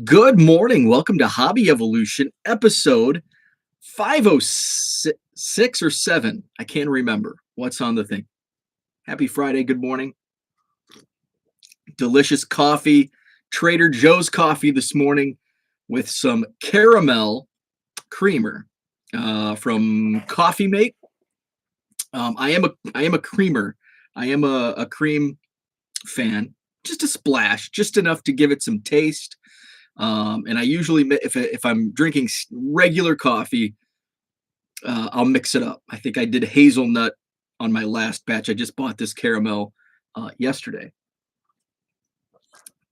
Good morning. Welcome to Hobby Evolution, episode 506 or 7. I can't remember what's on the thing. Happy Friday. Good morning. Delicious coffee. Trader Joe's coffee this morning with some caramel creamer from Coffee Mate. I am a creamer. I am a cream fan. Just a splash, just enough to give it some taste. And I usually, if I'm drinking regular coffee, I'll mix it up. I think I did hazelnut on my last batch. I just bought this caramel yesterday.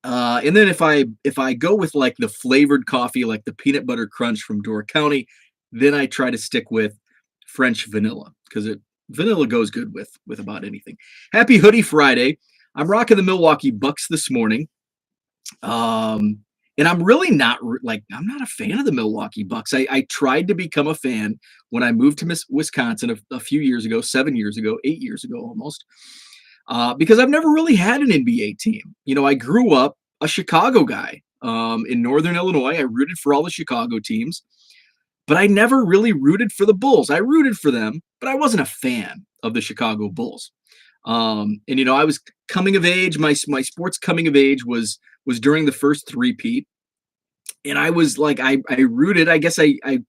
And then if I go with like the flavored coffee, like the peanut butter crunch from Door County, then I try to stick with French vanilla because it vanilla goes good with about anything. Happy Hoodie Friday. I'm rocking the Milwaukee Bucks this morning. Um, and I'm really not I'm not a fan of the Milwaukee Bucks. I tried to become a fan when I moved to Wisconsin a few years ago, 7 years ago, 8 years ago almost, because I've never really had an NBA team. I grew up a Chicago guy in Northern Illinois. I rooted for all the Chicago teams, but I never really rooted for the Bulls. I rooted for them, but I wasn't a fan of the Chicago Bulls. And I was coming of age. My sports coming of age was during the first three-peat. And I was like, I rooted, I guess I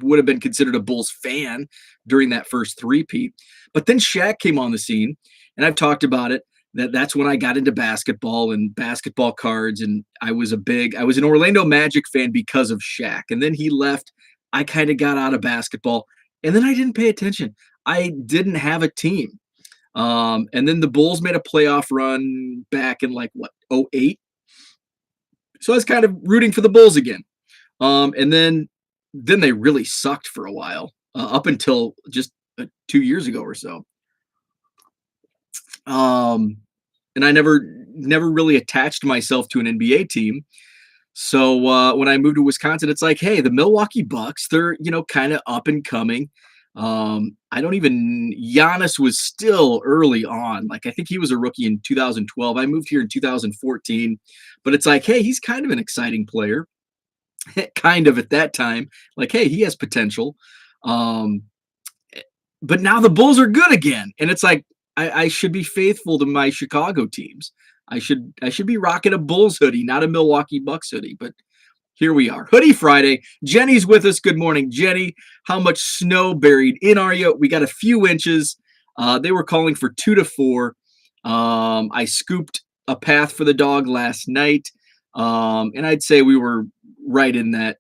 would have been considered a Bulls fan during that first three-peat. But then Shaq came on the scene, and I've talked about it, that's when I got into basketball and basketball cards. And I was an Orlando Magic fan because of Shaq. And then he left. I kind of got out of basketball. And then I didn't pay attention. I didn't have a team. And then the Bulls made a playoff run back in like what, '08. So I was kind of rooting for the Bulls again. And then they really sucked for a while, up until just 2 years ago or so. And I never really attached myself to an NBA team. So when I moved to Wisconsin, it's like, hey, the Milwaukee Bucks, they're kind of up and coming. Giannis was still early on. Like I think he was a rookie in 2012. I moved here in 2014, but it's like, hey, he's kind of an exciting player. Kind of at that time, like, hey, he has potential. Um, but now the Bulls are good again, and it's like I should be faithful to my Chicago teams. I should be rocking a Bulls hoodie, not a Milwaukee Bucks hoodie. But here we are. Hoodie Friday. Jenny's with us. Good morning, Jenny. How much snow buried in are you? We got a few inches. They were calling for 2 to 4. I scooped a path for the dog last night. And I'd say we were right in that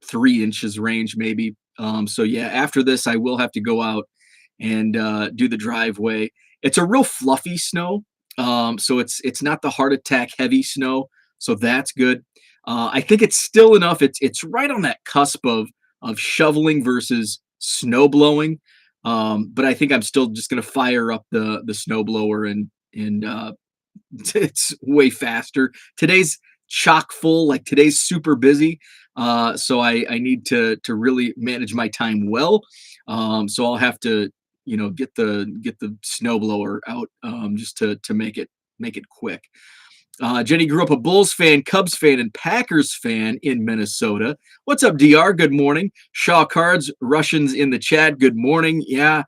3 inches range, maybe. So yeah, after this, I will have to go out and do the driveway. It's a real fluffy snow. So it's not the heart attack heavy snow. So that's good. I think it's still enough. It's right on that cusp of shoveling versus snow blowing. But I think I'm still just gonna fire up the snow blower and it's way faster. Today's chock full, like today's super busy. So I need to really manage my time well. So I'll have to, get the snowblower out just to make it quick. Jenny grew up a Bulls fan, Cubs fan, and Packers fan in Minnesota. What's up, DR? Good morning. Shaw Cards, Russians in the chat. Good morning. Yeah,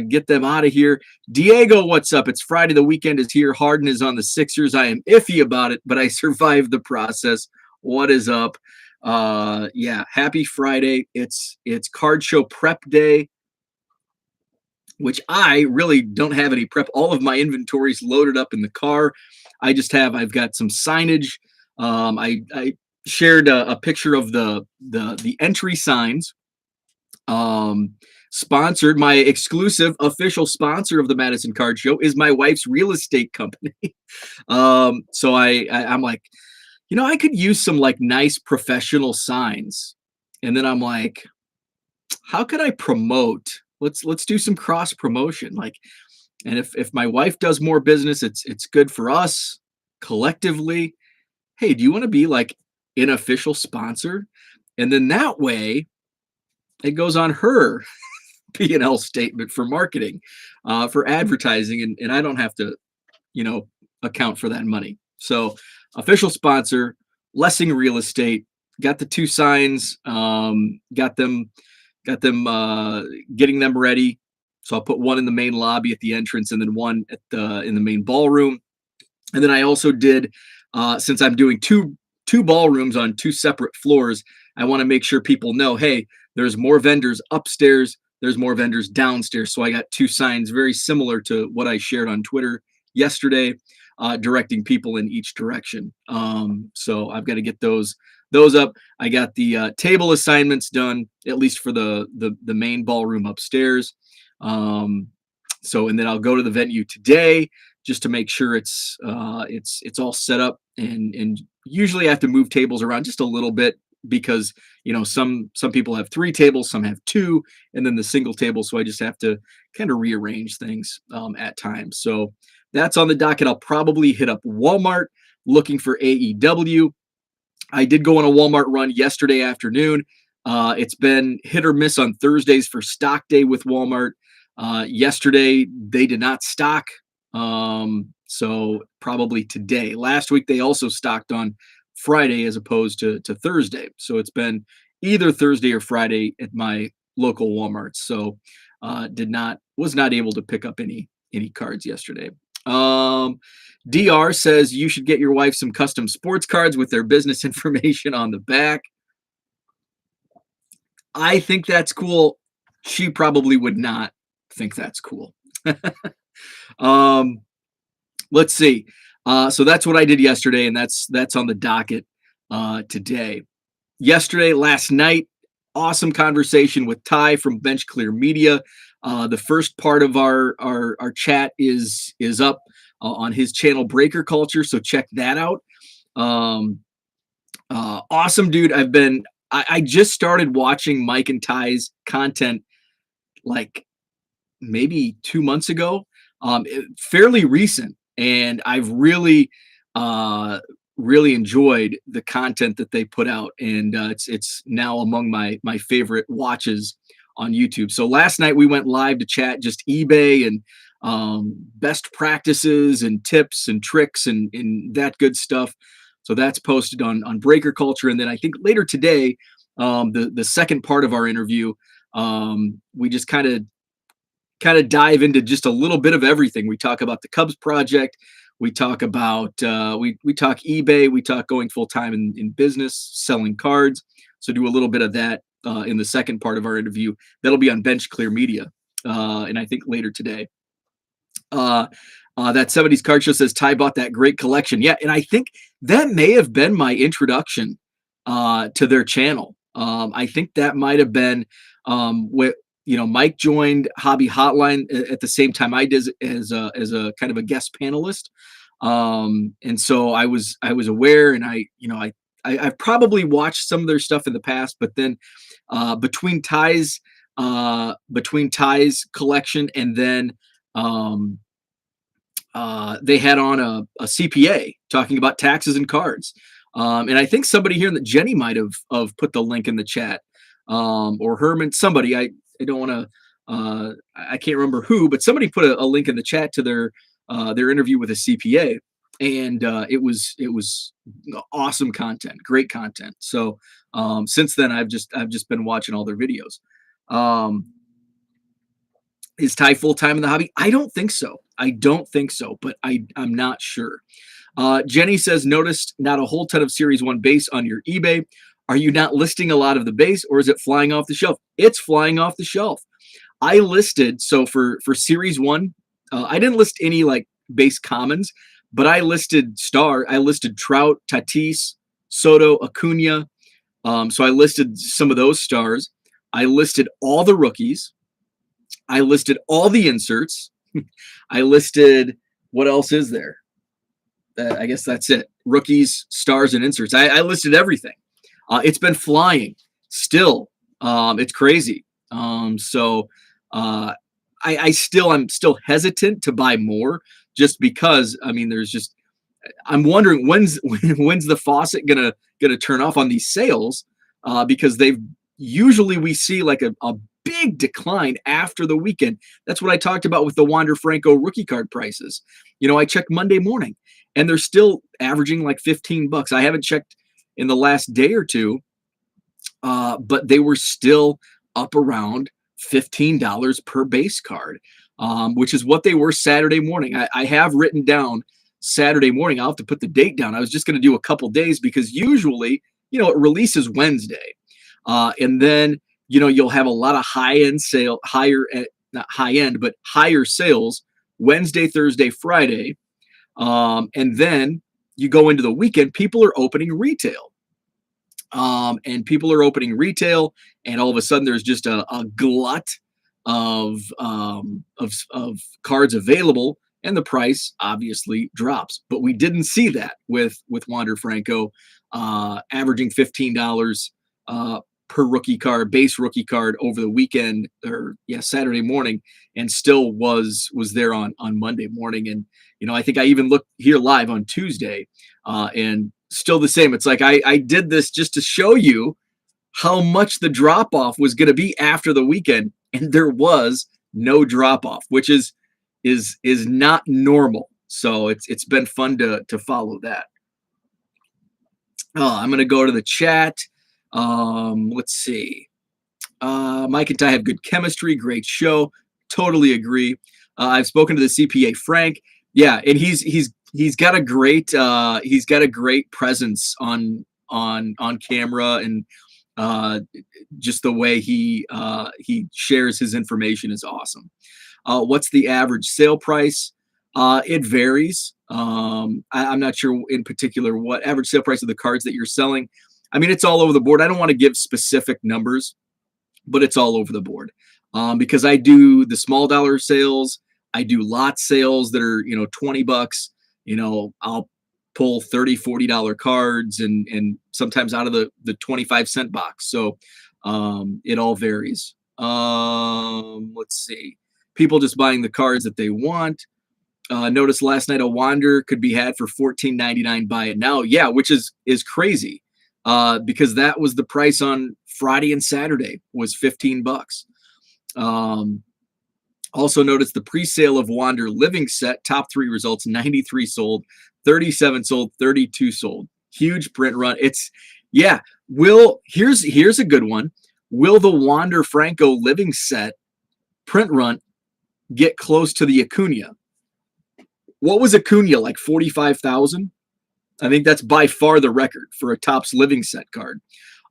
get them out of here. Diego, what's up? It's Friday. The weekend is here. Harden is on the Sixers. I am iffy about it, but I survived the process. What is up? Yeah, happy Friday. It's card show prep day, which I really don't have any prep. All of my inventory's loaded up in the car. I've got some signage. I shared a picture of the entry signs. Sponsored, my exclusive official sponsor of the Madison Card Show is my wife's real estate company. So I'm like, I could use some like nice professional signs. And then I'm like, how could I promote? Let's do some cross promotion. Like, and if my wife does more business, it's good for us collectively. Hey, do you want to be like an official sponsor? And then that way it goes on her P&L statement for marketing, for advertising, and I don't have to, account for that money. So official sponsor, Lessing Real Estate. Got the 2 signs, got them getting them ready. So I'll put one in the main lobby at the entrance and then one at the in the main ballroom. And then I also did, since I'm doing two ballrooms on 2 separate floors, I want to make sure people know, hey, there's more vendors upstairs, there's more vendors downstairs. So I got 2 signs very similar to what I shared on Twitter yesterday, directing people in each direction. So I've got to get those up. I got the table assignments done, at least for the main ballroom upstairs. So and then I'll go to the venue today just to make sure it's all set up, and usually I have to move tables around just a little bit because some people have 3 tables, some have 2, and then the single table, so I just have to kind of rearrange things at times. So that's on the docket. I'll probably hit up Walmart looking for AEW. I did go on a Walmart run yesterday afternoon. It's been hit or miss on Thursdays for stock day with Walmart. Yesterday they did not stock, so probably today. Last week they also stocked on Friday as opposed to Thursday, so it's been either Thursday or Friday at my local Walmart. So was not able to pick up any cards yesterday. DR says you should get your wife some custom sports cards with their business information on the back. I think that's cool. She probably would not think that's cool. Let's see. So that's what I did yesterday, and that's on the docket today. Last night, awesome conversation with Ty from Bench Clear Media. The first part of our chat is up on his channel Breaker Culture, so check that out. Awesome dude. I just started watching Mike and Ty's content like maybe 2 months ago, fairly recent, and I've really enjoyed the content that they put out, and it's now among my favorite watches on YouTube. So last night we went live to chat just eBay and best practices and tips and tricks and that good stuff. So that's posted on Breaker Culture, and then I think later today, the second part of our interview, we just kind of dive into just a little bit of everything. We talk about the Cubs project. We talk about we talk eBay. We talk going full time in business, selling cards. So do a little bit of that in the second part of our interview. That'll be on Bench Clear Media, and I think later today. That 70s Card Show says Ty bought that great collection. Yeah, and I think that may have been my introduction to their channel. I think that might have been what Mike joined Hobby Hotline at the same time I did as a kind of a guest panelist, and so I was aware, and I've probably watched some of their stuff in the past, but then between Ty's collection and then they had on a CPA talking about taxes and cards. And I think somebody here, Jenny might have put the link in the chat, or Herman, somebody, I don't want to, I can't remember who, but somebody put a link in the chat to their interview with a CPA, and it was awesome content, great content. So since then, I've just been watching all their videos. Is Ty full time in the hobby? I don't think so, but I'm not sure. Jenny says, noticed not a whole ton of Series 1 base on your eBay. Are you not listing a lot of the base, or is it flying off the shelf? It's flying off the shelf. I listed, so for Series 1, I didn't list any like base commons, but I listed Trout, Tatis, Soto, Acuna. So I listed some of those stars. I listed all the rookies. I listed all the inserts. I listed, what else is there? I guess that's it. Rookies, stars, and inserts. I listed everything. It's been flying still. It's crazy. I'm still hesitant to buy more, just because, I mean, I'm wondering when's the faucet gonna turn off on these sales, because we see like a big decline after the weekend. That's what I talked about with the Wander Franco rookie card prices. I checked Monday morning, and they're still averaging like $15. I haven't checked in the last day or two, but they were still up around $15 per base card, which is what they were Saturday morning. I have written down Saturday morning. I'll have to put the date down. I was just going to do a couple days because usually, it releases Wednesday. And then, you'll have a lot of not high end, but higher sales Wednesday, Thursday, Friday. And then you go into the weekend, people are opening retail. And people are opening retail, and all of a sudden there's just a glut of cards available, and the price obviously drops. But we didn't see that with Wander Franco, averaging $15 per rookie card, base rookie card over the weekend, or Saturday morning, and still was there on Monday morning. And I think I even looked here live on Tuesday, and still the same. It's like I did this just to show you how much the drop off was going to be after the weekend, and there was no drop off, which is not normal. So it's been fun to follow that. I'm going to go to the chat. Let's see. Mike and Ty have good chemistry. Great show. Totally agree. I've spoken to the CPA Frank. Yeah, and he's got a great presence on camera, and just the way he shares his information is awesome. What's the average sale price? It varies. I'm not sure in particular what average sale price of the cards that you're selling. I mean, it's all over the board. I don't want to give specific numbers, but it's all over the board, because I do the small dollar sales. I do lot sales that are, $20. I'll pull $30, $40 cards, and sometimes out of the 25-cent box. So it all varies. Let's see. People just buying the cards that they want. Notice last night a Wander could be had for $14.99. Buy it now. Yeah, which is crazy, because that was the price on Friday and Saturday was $15. Also notice the pre-sale of Wander Living Set, top 3 results, 93 sold, 37 sold, 32 sold. Huge print run. Here's a good one. Will the Wander Franco Living Set print run get close to the Acuna? What was Acuna, like 45,000? I think that's by far the record for a Topps Living Set card.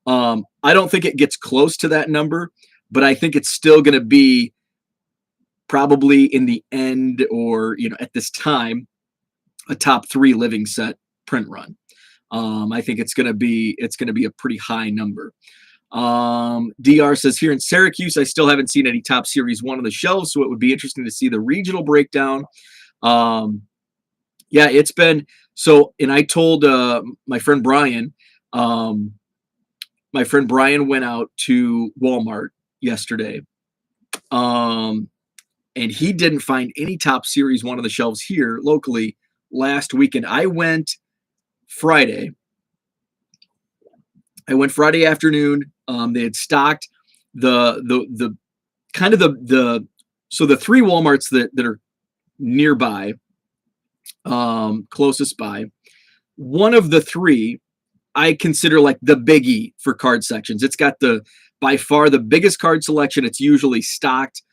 I don't think it gets close to that number, but I think it's still going to be probably in the end, or at this time, a top 3 living set print run. I think it's going to be a pretty high number. DR says, here in Syracuse, I still haven't seen any Top Series 1 on the shelves, so it would be interesting to see the regional breakdown. It's been so. And I told my friend Brian. My friend Brian went out to Walmart yesterday. And he didn't find any Top Series 1 on the shelves here locally last weekend. I went Friday. Afternoon. They had stocked the 3 Walmarts that are nearby, closest by. One of the 3 I consider like the biggie for card sections. It's got by far the biggest card selection. It's usually stocked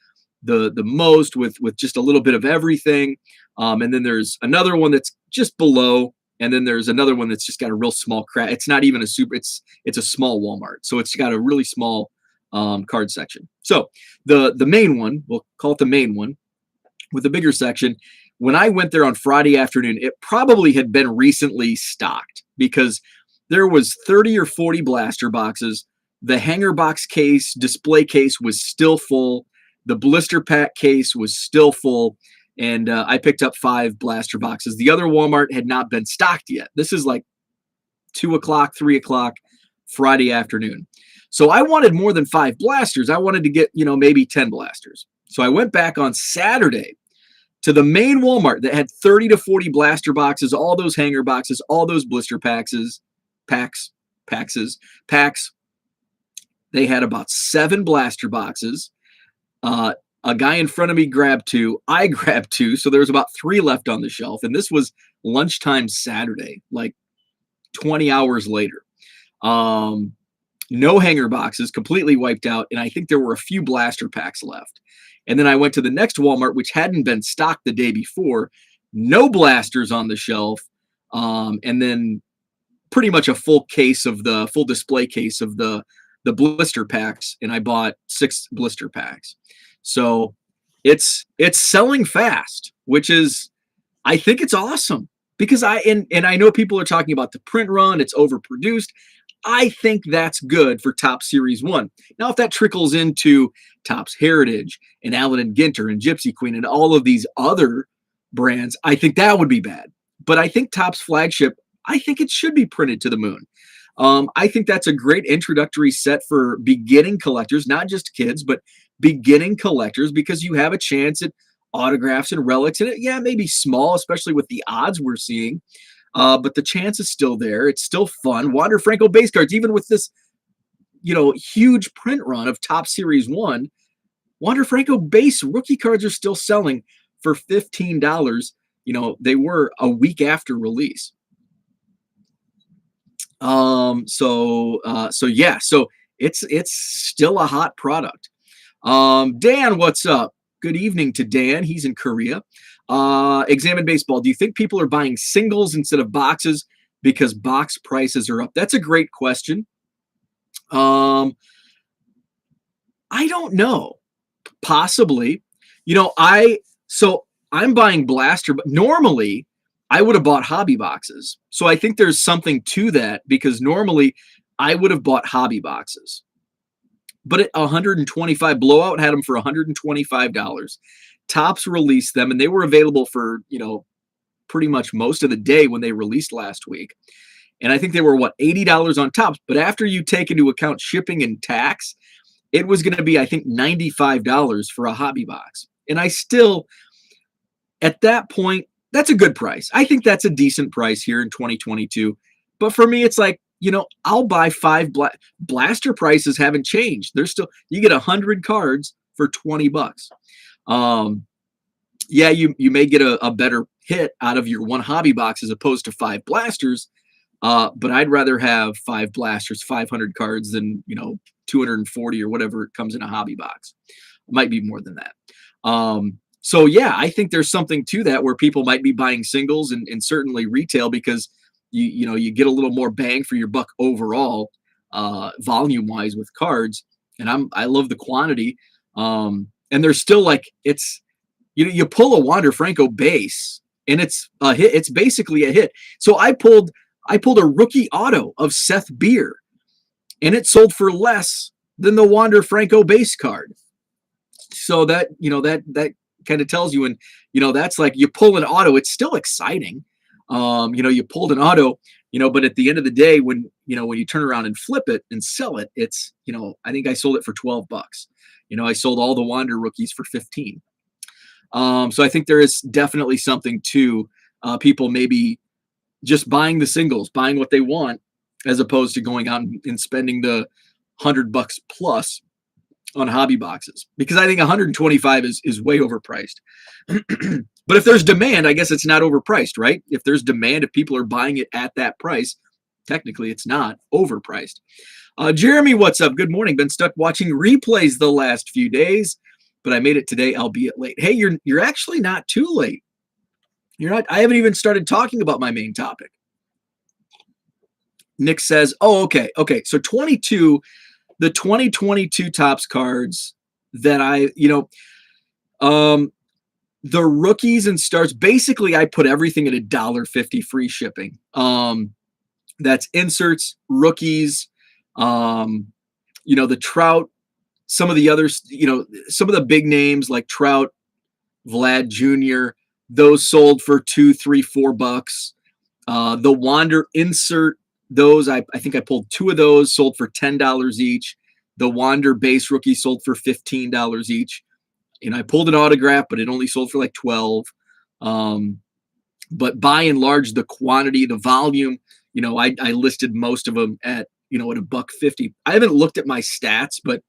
the most with just a little bit of everything. And then there's another one that's just below, and then there's another one that's just got a real small crack. It's not even it's a small Walmart. So it's got a really small card section. So the main one, we'll call it the main one with the bigger section. When I went there on Friday afternoon, it probably had been recently stocked because there was 30 or 40 blaster boxes. The hanger box case, display case was still full. The blister pack case was still full. And I picked up 5 blaster boxes. The other Walmart had not been stocked yet. This is like 2 o'clock, 3 o'clock Friday afternoon. So I wanted more than 5 blasters. I wanted to get, maybe 10 blasters. So I went back on Saturday to the main Walmart that had 30 to 40 blaster boxes, all those hanger boxes, all those blister packs. They had about 7 blaster boxes. A guy in front of me grabbed 2. I grabbed 2. So there was about 3 left on the shelf. And this was lunchtime Saturday, like 20 hours later. Um, no hanger boxes, completely wiped out. And I think there were a few blaster packs left. And then I went to the next Walmart, which hadn't been stocked the day before. No blasters on the shelf. And then pretty much a full display case of the blister packs, and I bought 6 blister packs. So it's selling fast, which is, I think it's awesome, because and I know people are talking about the print run, it's overproduced. I think that's good for Top Series 1. Now, if that trickles into Topps Heritage and Allen and Ginter and Gypsy Queen and all of these other brands, I think that would be bad. But I think Topps flagship, I think it should be printed to the moon. I think that's a great introductory set for beginning collectors, not just kids, but beginning collectors, because you have a chance at autographs and relics. And yeah, maybe small, especially with the odds we're seeing. But the chance is still there. It's still fun. Wander Franco base cards, even with this, huge print run of Top Series 1, Wander Franco base rookie cards are still selling for $15. They were a week after release. So yeah, so it's still a hot product. Dan, what's up? Good evening to Dan. He's in Korea. Examine Baseball. Do you think people are buying singles instead of boxes because box prices are up? That's a great question. I don't know. Possibly. I'm buying blaster, but normally I would have bought hobby boxes. So I think there's something to that, because normally I would have bought hobby boxes. But at 125, Blowout had them for $125. Topps released them, and they were available for, pretty much most of the day when they released last week. And I think they were, $80 on Topps. But after you take into account shipping and tax, it was going to be, I think, $95 for a hobby box. And I still, at that point, that's a good price. I think that's a decent price here in 2022. But for me, it's like, I'll buy 5 blaster prices haven't changed. They're still, you get 100 cards for $20. Yeah, you may get a better hit out of your 1 hobby box as opposed to 5 blasters. But I'd rather have 5 blasters, 500 cards than, 240 or whatever it comes in a hobby box. It might be more than that. So yeah, I think there's something to that, where people might be buying singles and certainly retail, because you get a little more bang for your buck overall, volume wise with cards. And I love the quantity. And there's still, like, it's, you pull a Wander Franco base and it's a hit. It's basically a hit. So I pulled a rookie auto of Seth Beer, and it sold for less than the Wander Franco base card. So that kind of tells you, and that's like, you pull an auto, it's still exciting. You pulled an auto, but at the end of the day, when you turn around and flip it and sell it, it's, I think I sold it for $12. I sold all the Wander rookies for 15. So I think there is definitely something to people maybe just buying the singles, buying what they want, as opposed to going out and spending the $100 plus on hobby boxes, because I think 125 is way overpriced. But if there's demand, I guess it's not overpriced, right? If there's demand, if people are buying it at that price, technically it's not overpriced. Jeremy, what's up? Good morning. Been stuck watching replays the last few days, but I made it today, albeit late. Hey, you're actually not too late. You're not. I haven't even started talking about my main topic. Nick says, "Oh, okay. So the 2022 Topps cards that the rookies and starts, basically I put everything at $1.50 free shipping. That's inserts, rookies, the Trout, some of the others, some of the big names like Trout, Vlad Jr., those sold for $2, $3, $4. The Wander insert, those I think I pulled 2 of those, sold for $10 each. The Wander base rookie sold for $15 each. And I pulled an autograph, but it only sold for like 12. But by and large, the quantity, the volume, I listed most of them at $1.50. I haven't looked at my stats, but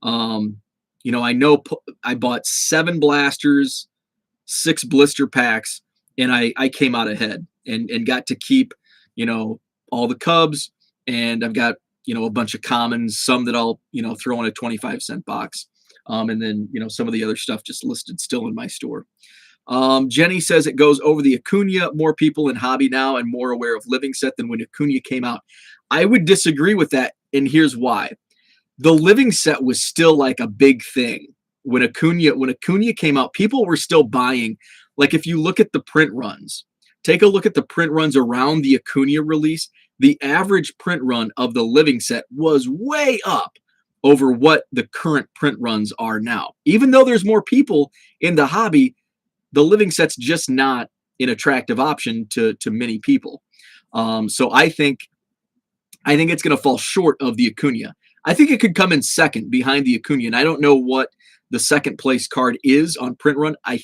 I know I bought 7 blasters, 6 blister packs, and I came out ahead and got to keep, all the Cubs, and I've got a bunch of commons, some that I'll, throw in a 25-cent box. And then, some of the other stuff just listed still in my store. Jenny says it goes over the Acuna. More people in hobby now and more aware of living set than when Acuna came out. I would disagree with that, and here's why. The living set was still like a big thing when Acuna came out. People were still buying. Like if you look at the print runs, take a look at the print runs around the Acuna release. The average print run of the living set was way up over what the current print runs are now. Even though there's more people in the hobby, the living set's just not an attractive option to many people. So I think it's going to fall short of the Acuna. I think it could come in second behind the Acuna. And I don't know what the second place card is on print run. I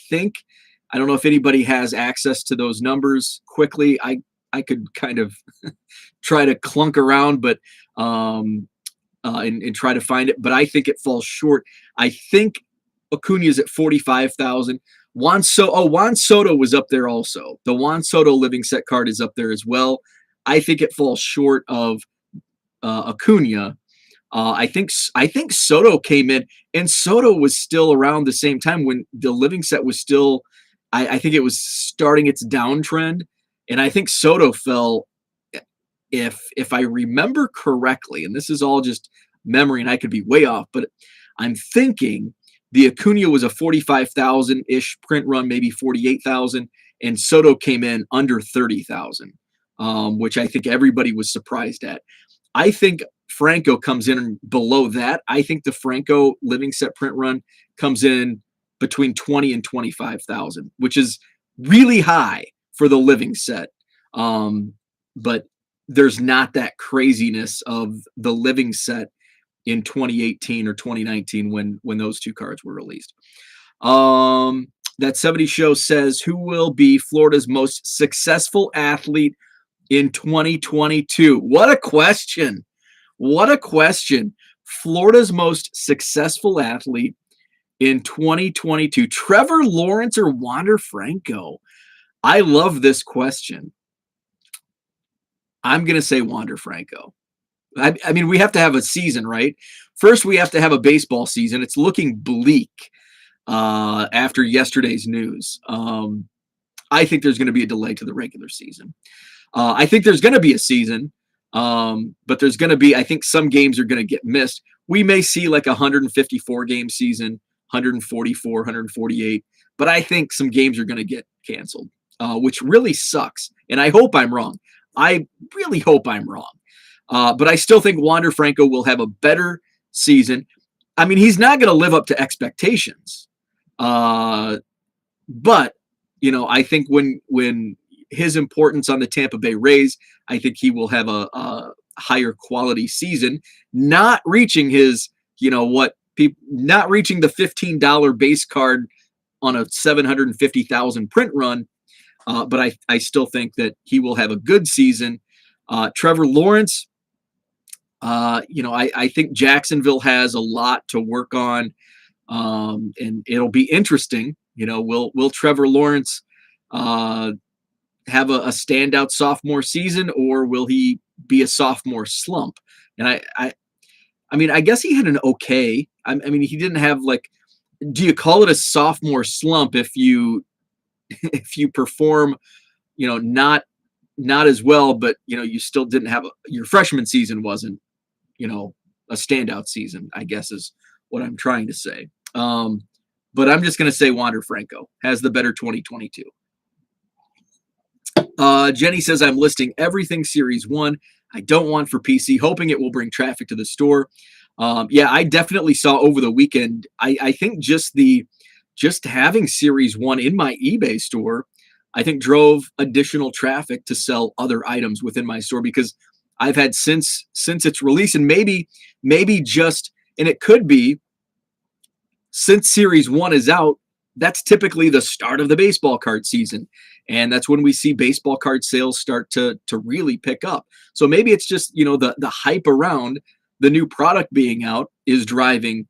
don't know if anybody has access to those numbers quickly. I could kind of try to clunk around, but and try to find it. But I think it falls short. I think Acuna is at 45,000. Juan Soto was up there also. The Juan Soto living set card is up there as well. I think it falls short of Acuna. I think Soto came in, and Soto was still around the same time when the living set was still. I think it was starting its downtrend, and I think Soto fell. If I remember correctly, and this is all just memory, and I could be way off, but I'm thinking the Acuna was a 45,000-ish print run, maybe 48,000, and Soto came in under 30,000, which I think everybody was surprised at. I think Franco comes in below that. I think the Franco living set print run comes in between 20 and 25,000, which is really high for the living set. But there's not that craziness of the living set in 2018 or 2019 when those two cards were released. That 70 show says, who will be Florida's most successful athlete in 2022? What a question. What a question. Florida's most successful athlete in 2022. Trevor Lawrence or Wander Franco? I love this question. I'm going to say Wander Franco. I mean, we have to have a season, right? First, we have to have a baseball season. It's looking bleak after yesterday's news. I think there's going to be a delay to the regular season. I think there's going to be a season, but there's going to be, I think some games are going to get missed. We may see like a 154 game season, 144, 148, but I think some games are going to get canceled, which really sucks. And I hope I'm wrong. I really hope I'm wrong. But I still think Wander Franco will have a better season. I mean, he's not going to live up to expectations. But, I think when his importance on the Tampa Bay Rays, I think he will have a higher quality season, not reaching his, not reaching the $15 base card on a 750,000 print run. But I still think that he will have a good season. Trevor Lawrence, I think Jacksonville has a lot to work on, and it'll be interesting. Will Trevor Lawrence have a standout sophomore season, or will he be a sophomore slump? And I guess he had an okay. I mean, he didn't have do you call it a sophomore slump if you perform, not as well, but you still didn't have your freshman season wasn't, a standout season, I guess is what I'm trying to say. But I'm just going to say Wander Franco has the better 2022. Jenny says, I'm listing everything Series 1. I don't want for PC, hoping it will bring traffic to the store. Yeah, I definitely saw over the weekend. I think just having Series 1 in my eBay store, I think drove additional traffic to sell other items within my store, because I've had since its release, and maybe just, and it could be since Series 1 is out, that's typically the start of the baseball card season. And that's when we see baseball card sales start to really pick up. So maybe it's just, the hype around the new product being out is driving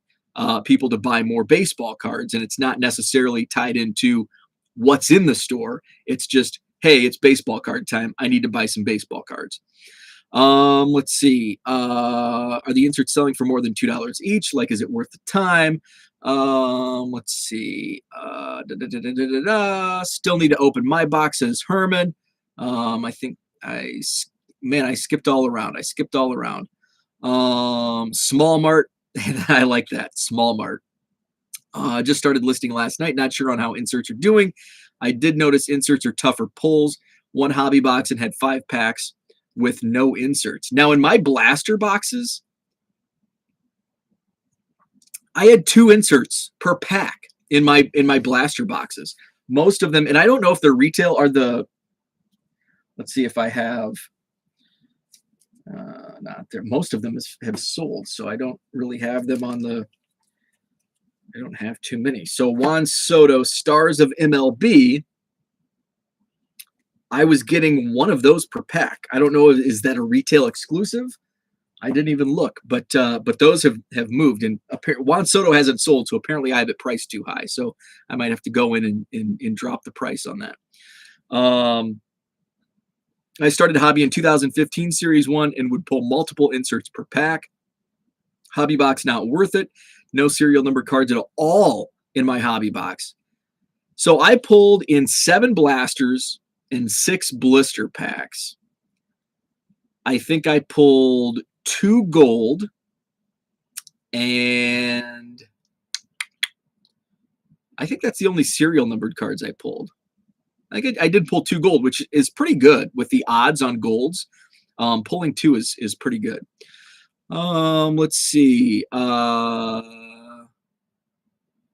people to buy more baseball cards. And it's not necessarily tied into what's in the store. It's just, hey, it's baseball card time. I need to buy some baseball cards. Let's see. Are the inserts selling for more than $2 each? Like, is it worth the time? Let's see. Still need to open my box, says Herman. I think I skipped all around. Small Mart. I like that. Small Mart. Just started listing last night. Not sure on how inserts are doing. I did notice inserts are tougher pulls. One hobby box and had 5 packs with no inserts. Now in my blaster boxes, I had 2 inserts per pack in my blaster boxes. Most of them, and I don't know if they're retail, are the, let's see if I have, not there. Most of them have sold, so I don't really have them on the, I don't have too many. So Juan Soto, Stars of MLB, I was getting one of those per pack. I don't know, is that a retail exclusive? I didn't even look, but those have moved, and Juan Soto hasn't sold, so apparently I have it priced too high. So I might have to go in and drop the price on that. I started hobby in 2015 Series 1 and would pull multiple inserts per pack. Hobby box not worth it. No serial number cards at all in my hobby box. So I pulled in 7 blasters and 6 blister packs. I think I pulled 2 gold and I think that's the only serial numbered cards I pulled. I did pull 2 gold, which is pretty good with the odds on golds. Pulling 2 is pretty good. Let's see.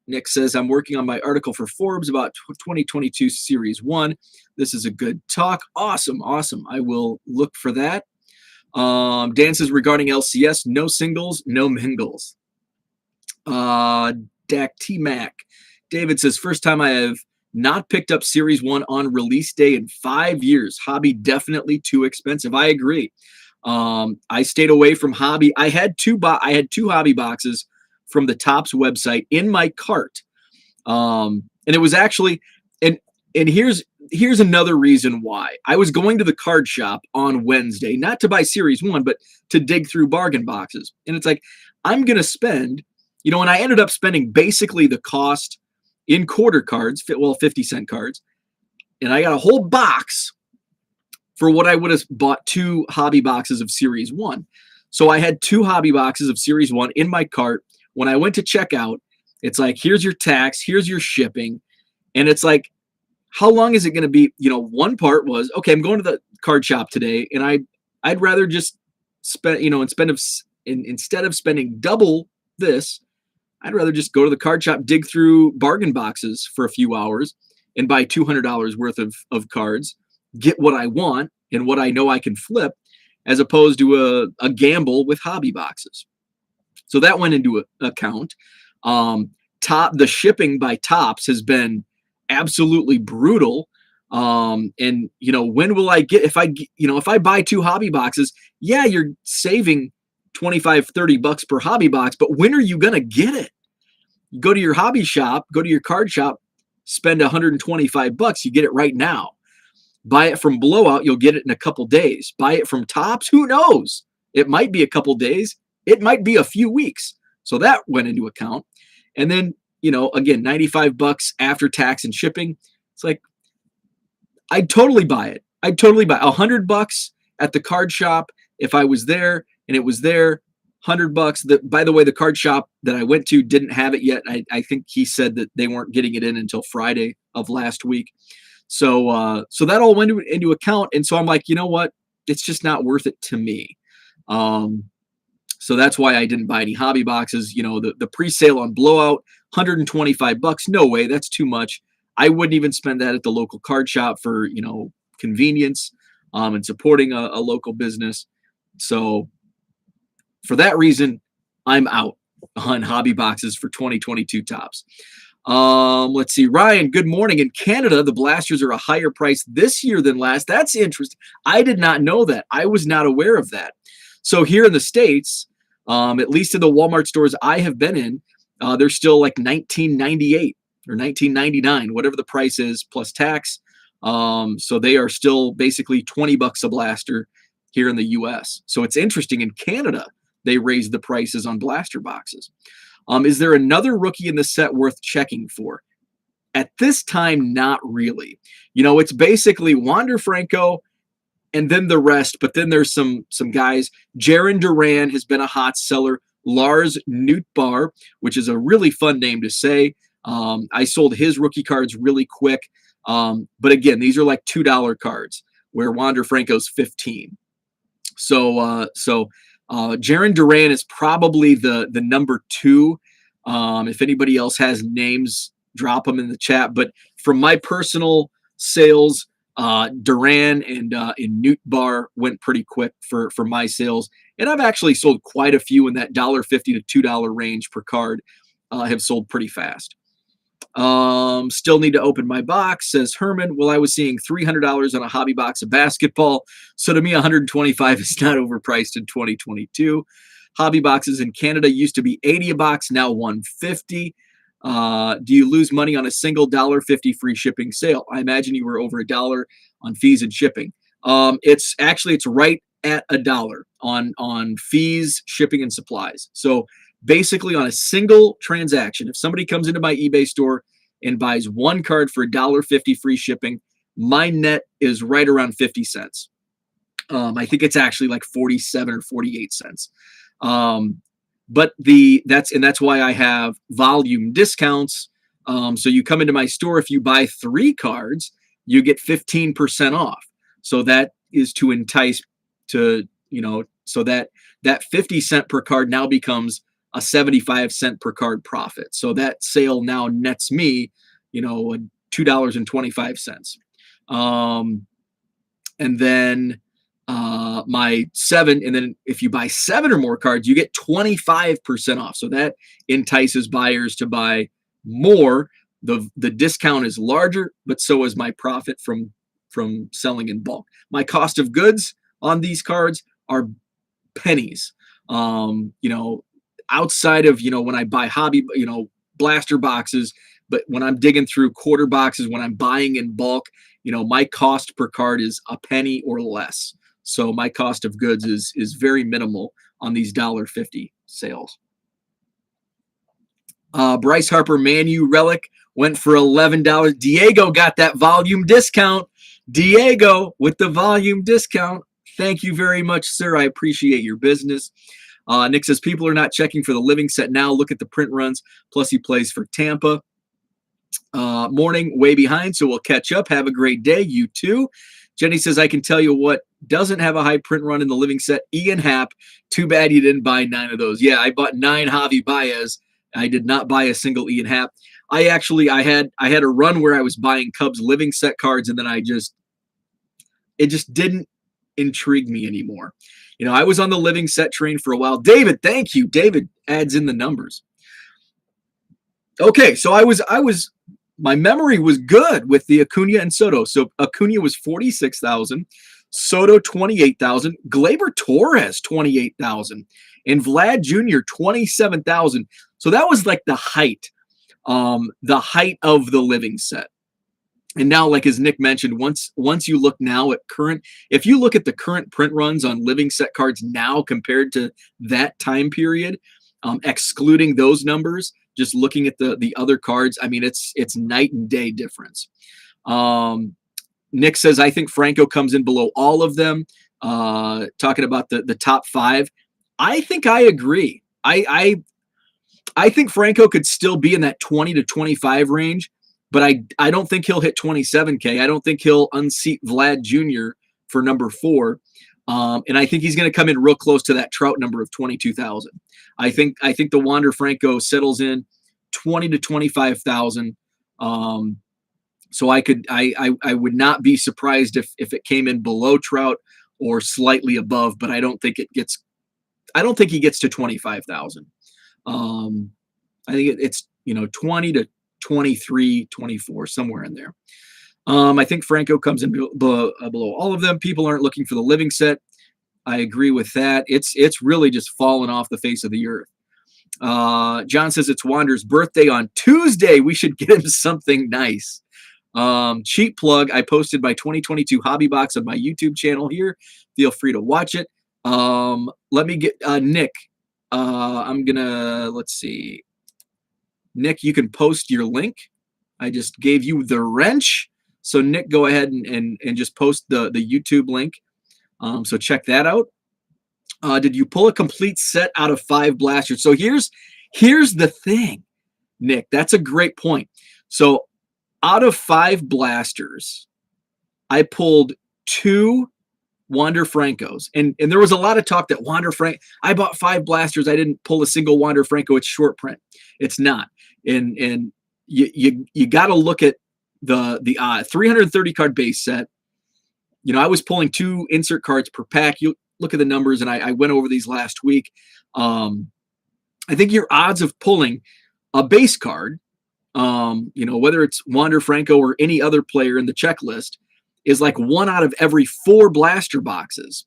Nick says, I'm working on my article for Forbes about 2022 Series 1. This is a good talk. Awesome. I will look for that. Dan says, regarding LCS, no singles, no mingles. Dak T-Mac. David says, first time I have not picked up Series 1 on release day in 5 years. Hobby definitely too expensive. I agree. I stayed away from hobby. I had two hobby boxes from the Topps website in my cart. And it was actually, and here's another reason why. I was going to the card shop on Wednesday, not to buy Series 1, but to dig through bargain boxes. And it's like, I'm going to spend, and I ended up spending basically the cost in quarter cards, 50-cent cards. And I got a whole box for what I would have bought 2 hobby boxes of Series 1. So I had 2 hobby boxes of Series 1 in my cart. When I went to checkout, it's like, here's your tax, here's your shipping. And it's like, how long is it going to be? One part was, okay, I'm going to the card shop today, and I'd rather just spend, instead of spending double this, I'd rather just go to the card shop, dig through bargain boxes for a few hours and buy $200 worth of cards, get what I want and what I know I can flip, as opposed to a gamble with hobby boxes. So that went into account. The shipping by Topps has been absolutely brutal. And when will I get, if I buy 2 hobby boxes, yeah, you're saving $25-$30 per hobby box, but when are you going to get it? You go to your hobby shop, go to your card shop, spend $125, you get it right now. Buy it from Blowout, you'll get it in a couple days. Buy it from Topps, who knows? It might be a couple days. It might be a few weeks. So that went into account. And then, again, $95 after tax and shipping. It's like, I'd totally buy it. I'd totally buy $100 at the card shop if I was there and it was there. $100. By the way, the card shop that I went to didn't have it yet. I think he said that they weren't getting it in until Friday of last week. So that all went into account. And so I'm like, you know what? It's just not worth it to me. So that's why I didn't buy any hobby boxes. The pre-sale on Blowout, $125. No way. That's too much. I wouldn't even spend that at the local card shop for, convenience, and supporting a local business. So for that reason, I'm out on hobby boxes for 2022 Topps. Let's see. Ryan, good morning. In Canada, the blasters are a higher price this year than last. That's interesting. I did not know that. I was not aware of that. So here in the States, at least in the Walmart stores I have been in, they're still like $19.98 or $19.99, whatever the price is, plus tax. So they are still basically $20 a blaster here in the US. So it's interesting. In Canada, they raised the prices on blaster boxes. Is there another rookie in the set worth checking for? At this time, not really. It's basically Wander Franco and then the rest, but then there's some guys. Jaron Duran has been a hot seller. Lars Nootbaar, which is a really fun name to say. I sold his rookie cards really quick. But again, these are like $2 cards, where Wander Franco's 15. So Jaron Duran is probably the number 2. If anybody else has names, drop them in the chat. But from my personal sales, Duran and Nootbaar went pretty quick for my sales. And I've actually sold quite a few in that $1.50 to $2 range per card. Have sold pretty fast. Still need to open my box, says Herman. Well, I was seeing $300 on a hobby box of basketball. So to me, $125 is not overpriced in 2022. Hobby boxes in Canada used to be $80 a box, now $150. Do you lose money on a single $1.50 free shipping sale? I imagine you were over $1 on fees and shipping. It's right at $1 on fees, shipping, and supplies. So basically, on a single transaction, if somebody comes into my eBay store and buys one card for $1.50 free shipping, my net is right around 50 cents. I think it's actually like 47 or 48 cents. But that's why I have volume discounts. So you come into my store, if you buy 3 cards, you get 15% off. So that is to entice to, so that 50 cent per card now becomes a 75 cent per card profit. So that sale now nets me, $2.25. And then my 7, and then if you buy 7 or more cards, you get 25% off. So that entices buyers to buy more. The discount is larger, but so is my profit from selling in bulk. My cost of goods on these cards are pennies. Outside of, when I buy hobby, blaster boxes, but when I'm digging through quarter boxes, when I'm buying in bulk, my cost per card is a penny or less. So my cost of goods is very minimal on these $1.50 sales. Bryce Harper Manu Relic went for $11. Diego got that volume discount. Diego with the volume discount. Thank you very much, sir. I appreciate your business. Nick says, people are not checking for the living set now. Look at the print runs. Plus, he plays for Tampa. Morning, way behind, so we'll catch up. Have a great day. You too. Jenny says, I can tell you what doesn't have a high print run in the living set. Ian Happ. Too bad you didn't buy 9 of those. Yeah, I bought 9 Javi Baez. I did not buy a single Ian Happ. I had a run where I was buying Cubs living set cards, and then it just didn't intrigue me anymore. I was on the living set train for a while. David, thank you. David adds in the numbers. Okay, so my memory was good with the Acuna and Soto. So Acuna was 46,000, Soto 28,000, Gleyber Torres 28,000, and Vlad Jr. 27,000. So that was like the height of the living set. And now, like as Nick mentioned, once you look now at if you look at the current print runs on living set cards now compared to that time period, excluding those numbers, just looking at the other cards, I mean, it's night and day difference. Nick says, I think Franco comes in below all of them. Talking about the top 5. I think I agree. I think Franco could still be in that 20 to 25 range. But I don't think he'll hit 27K. I don't think he'll unseat Vlad Jr. for number 4. And I think he's going to come in real close to that Trout number of 22,000. I think the Wander Franco settles in 20 to 25,000. So I would not be surprised if it came in below Trout or slightly above, but I don't think he gets to 25,000. I think it's 20 to 23, 24, somewhere in there. I think Franco comes in below all of them. People aren't looking for the living set. I agree with that. It's really just fallen off the face of the earth. John says it's Wander's birthday on Tuesday. We should get him something nice. Cheap plug, I posted my 2022 hobby box on my YouTube channel here. Feel free to watch it. Let me get Nick. I'm gonna let's see. Nick, you can post your link. I just gave you the wrench. So Nick, go ahead and just post the YouTube link. So check that out. Did you pull a complete set out of 5 blasters? So here's the thing, Nick. That's a great point. So out of 5 blasters, I pulled 2 Wander Francos. And there was a lot of talk that Wander Franco, I bought 5 blasters. I didn't pull a single Wander Franco. It's short print. It's not. And you got to look at the 330 card base set. I was pulling 2 insert cards per pack. You look at the numbers, and I went over these last week. I think your odds of pulling a base card, whether it's Wander Franco or any other player in the checklist, is like 1 out of every 4 blaster boxes.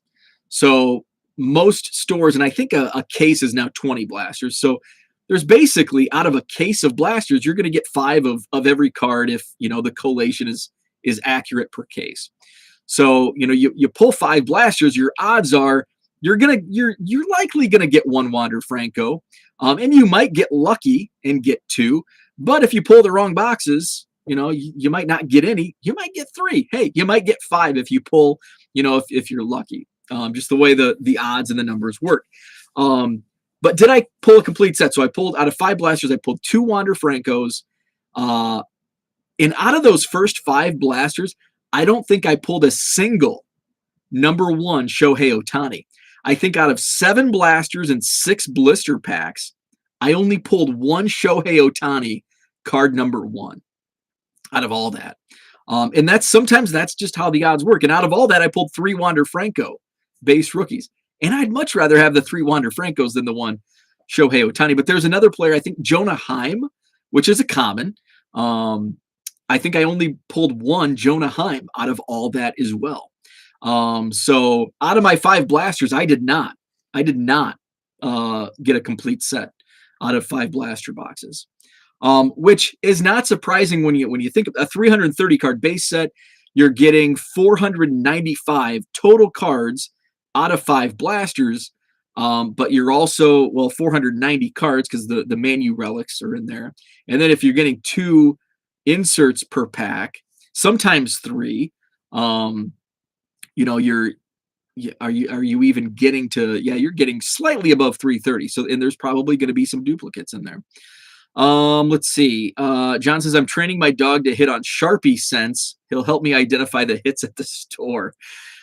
So most stores, and I think a case is now 20 blasters. So there's basically, out of a case of blasters, you're going to get 5 of every card if the collation is accurate per case. So you pull 5 blasters, your odds are you're likely gonna get 1 Wander Franco, and you might get lucky and get 2. But if you pull the wrong boxes, you might not get any. You might get 3. Hey, you might get 5 if you pull. If you're lucky. Just the way the odds and the numbers work. But did I pull a complete set? So I pulled out of 5 blasters. I pulled 2 Wander Francos, and out of those first 5 blasters, I don't think I pulled a single number 1 Shohei Ohtani. I think out of 7 blasters and 6 blister packs, I only pulled 1 Shohei Ohtani card number 1 out of all that. And sometimes that's just how the odds work. And out of all that, I pulled 3 Wander Franco base rookies. And I'd much rather have the 3 Wander Francos than the 1 Shohei Ohtani. But there's another player, I think Jonah Heim, which is a common. I think I only pulled 1 Jonah Heim out of all that as well. So out of my 5 blasters, I did not get a complete set out of 5 blaster boxes, which is not surprising when you think of a 330 card base set. You're getting 495 total cards out of 5 blasters, but you're also 490 cards because the Manu relics are in there, and then if you're getting 2 inserts per pack, sometimes 3. Are you even getting to? Yeah, you're getting slightly above 330. So, and there's probably going to be some duplicates in there. Let's see. John says, I'm training my dog to hit on Sharpie scents. He'll help me identify the hits at the store.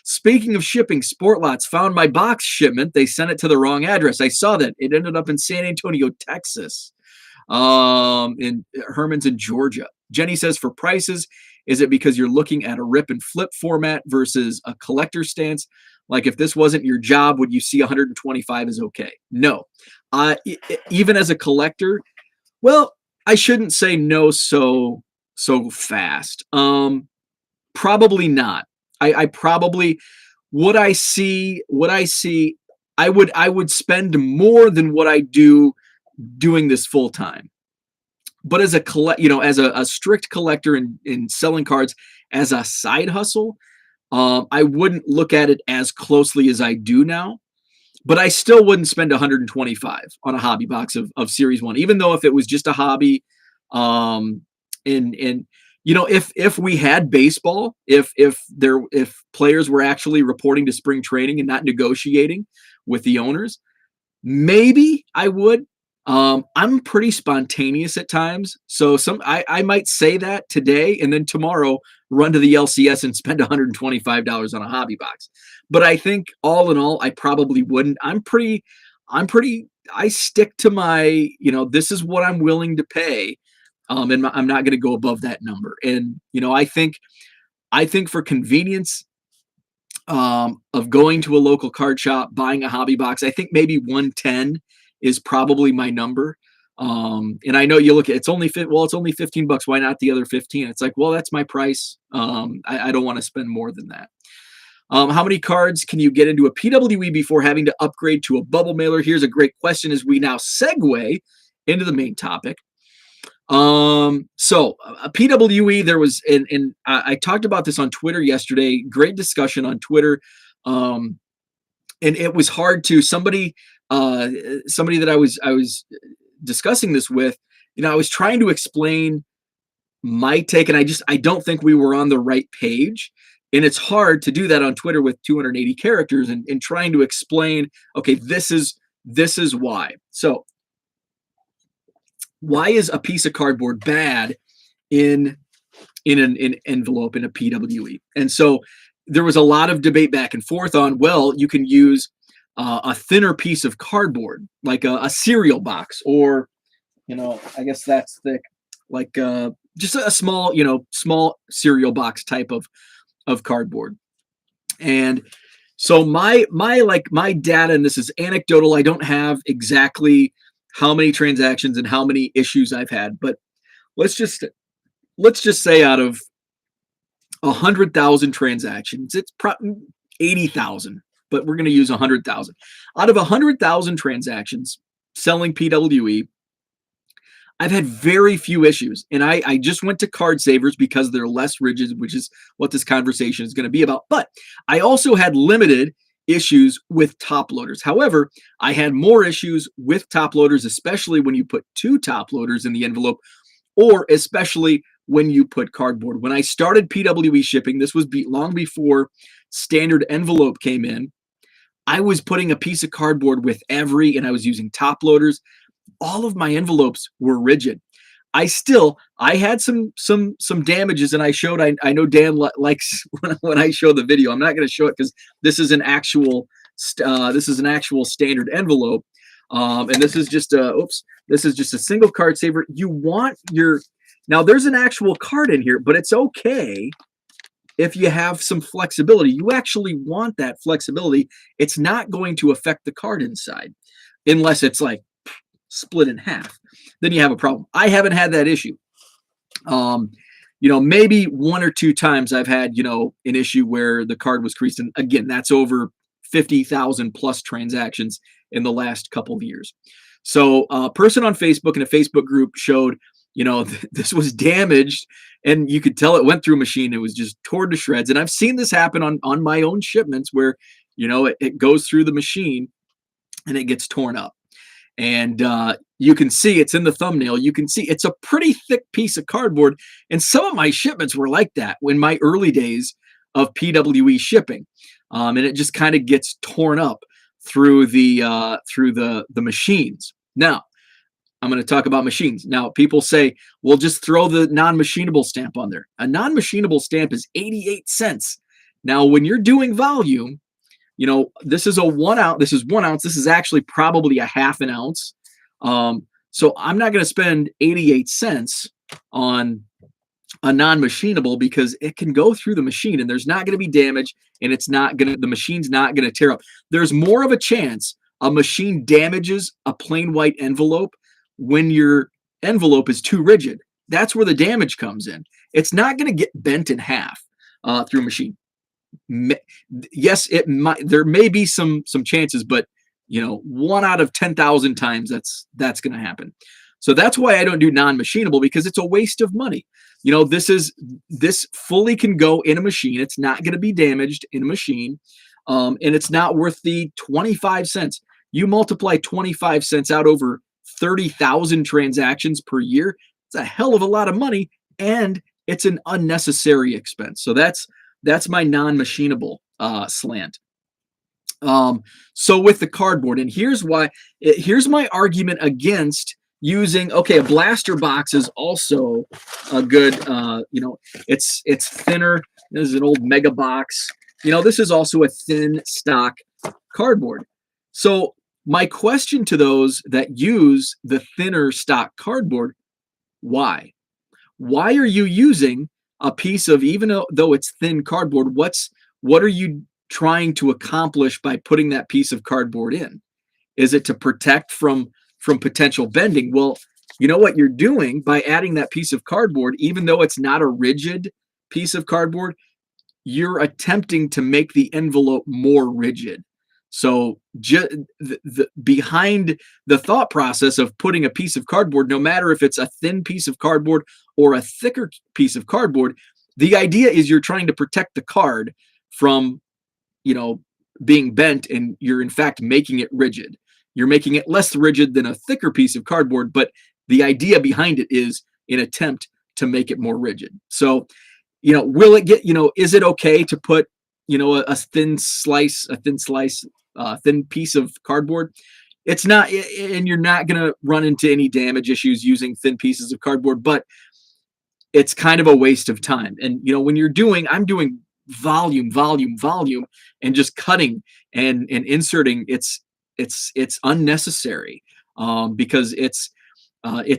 Speaking of shipping, Sportlots found my box shipment. They sent it to the wrong address. I saw that. It ended up in San Antonio, Texas. In Herman's in Georgia. Jenny says, for prices, is it because you're looking at a rip and flip format versus a collector stance? Like if this wasn't your job, would you see 125 is okay? No. Even as a collector, well, I shouldn't say no so fast. Probably not. I probably what I see, I would spend more than what I do doing this full time. But as a strict collector in selling cards as a side hustle, I wouldn't look at it as closely as I do now. But I still wouldn't spend 125 on a hobby box of Series 1, even though if it was just a hobby. If we had baseball, if players were actually reporting to spring training and not negotiating with the owners, maybe I would. I'm pretty spontaneous at times. So I might say that today and then tomorrow run to the LCS and spend $125 on a hobby box. But I think all in all, I probably wouldn't. I stick to my, this is what I'm willing to pay. And I'm not going to go above that number. And, I think for convenience, of going to a local card shop, buying a hobby box, I think maybe 110 is probably my number. And I know you look at it's only $15. Why not the other 15? It's like, well, that's my price. I don't want to spend more than that. How many cards can you get into a PWE before having to upgrade to a bubble mailer? Here's a great question as we now segue into the main topic. So PWE, there was, and I talked about this on Twitter yesterday. Great discussion on Twitter. Um, and it was hard to somebody that I was discussing this with. I was trying to explain my take, and I don't think we were on the right page. And it's hard to do that on Twitter with 280 characters and trying to explain, okay, this is why. So why is a piece of cardboard bad in an envelope in a PWE? And so there was a lot of debate back and forth on, well, you can use a thinner piece of cardboard, like a cereal box, or I guess that's thick, like just a small, small cereal box type of cardboard. And so my data, and this is anecdotal, I don't have exactly how many transactions and how many issues I've had, but let's just say out of 100,000 transactions, it's probably 80,000, but we're going to use 100,000. Out of 100,000 transactions selling PWE, I've had very few issues, and I just went to card savers because they're less rigid, which is what this conversation is going to be about. But I also had limited issues with top loaders. However, I had more issues with top loaders, especially when you put two top loaders in the envelope, or especially when you put cardboard. When I started PWE shipping, this was long before standard envelope came in. I was putting a piece of cardboard with and I was using top loaders. All of my envelopes were rigid. I had some damages, and I know Dan likes when I show the video. I'm not going to show it because this is an actual standard envelope, and this is just a single card saver. You want now there's an actual card in here, but it's okay if you have some flexibility. You actually want that flexibility. It's not going to affect the card inside unless it's like split in half. Then you have a problem. I haven't had that issue. Maybe one or two times I've had, an issue where the card was creased. And again, that's over 50,000 plus transactions in the last couple of years. So a person on Facebook in a Facebook group showed, this was damaged, and you could tell it went through a machine. It was just torn to shreds. And I've seen this happen on my own shipments where, it goes through the machine and it gets torn up. And you can see it's in the thumbnail. You can see it's a pretty thick piece of cardboard. And some of my shipments were like that in my early days of PWE shipping. And it just kind of gets torn up through the machines. Now, I'm going to talk about machines. Now, people say, well, just throw the non-machinable stamp on there. A non-machinable stamp is 88 cents. Now, when you're doing volume, this is a 1 ounce. This is 1 ounce. This is actually probably a half an ounce. So I'm not going to spend 88 cents on a non-machinable because it can go through the machine and there's not going to be damage, and the machine's not going to tear up. There's more of a chance a machine damages a plain white envelope when your envelope is too rigid. That's where the damage comes in. It's not going to get bent in half through a machine. Yes, it might. There may be some chances, but 1 out of 10,000 times that's going to happen. So that's why I don't do non-machinable, because it's a waste of money. This fully can go in a machine. It's not going to be damaged in a machine, and it's not worth the 25 cents. You multiply 25 cents out over 30,000 transactions per year. It's a hell of a lot of money, and it's an unnecessary expense. So that's my non-machinable slant. So with the cardboard, and here's my argument against using, a blaster box is also a good, it's thinner. This is an old mega box. This is also a thin stock cardboard. So my question to those that use the thinner stock cardboard, why? Why are you using a piece of, even though it's thin cardboard, what are you trying to accomplish by putting that piece of cardboard in? Is it to protect from potential bending? Well, you know what you're doing by adding that piece of cardboard, even though it's not a rigid piece of cardboard, you're attempting to make the envelope more rigid. So behind the thought process of putting a piece of cardboard, no matter if it's a thin piece of cardboard or a thicker piece of cardboard, the idea is you're trying to protect the card from, you know, being bent, and you're in fact making it rigid. You're making it less rigid than a thicker piece of cardboard, but the idea behind it is an attempt to make it more rigid. So, will it get, is it okay to put, a thin piece of cardboard? It's not, and you're not going to run into any damage issues using thin pieces of cardboard, but it's kind of a waste of time. And, when I'm doing volume, and just cutting and inserting, it's unnecessary, because it's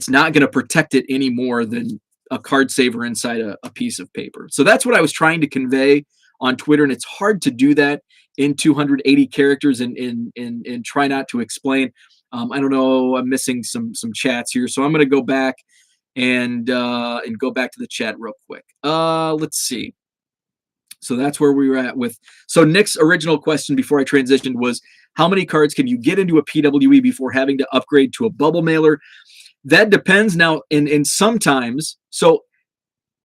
not going to protect it any more than a card saver inside a piece of paper. So that's what I was trying to convey on Twitter, and it's hard to do that in 280 characters and try not to explain. I don't know. I'm missing some chats here, so I'm going to go back and go back to the chat real quick. Let's see. So that's where we were at with. So Nick's original question before I transitioned was, how many cards can you get into a PWE before having to upgrade to a bubble mailer? That depends now. And sometimes, so,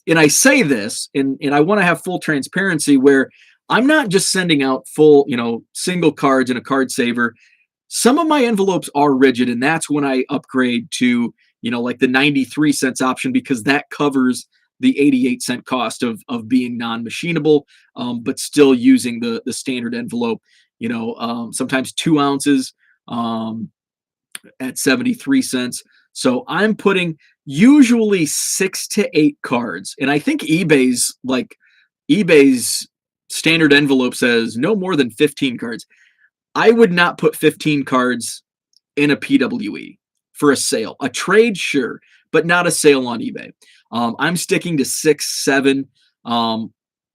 and I say this, and I want to have full transparency where I'm not just sending out full, single cards in a card saver. Some of my envelopes are rigid, and that's when I upgrade to, like the 93 cents option, because that covers the 88-cent cost of being non-machinable, but still using the standard envelope. Sometimes 2 ounces at 73 cents. So I'm putting usually 6 to 8 cards, and I think eBay's standard envelope says no more than 15 cards. I would not put 15 cards in a PWE for a sale. A trade, sure, but not a sale on eBay. I'm sticking to 6, 7,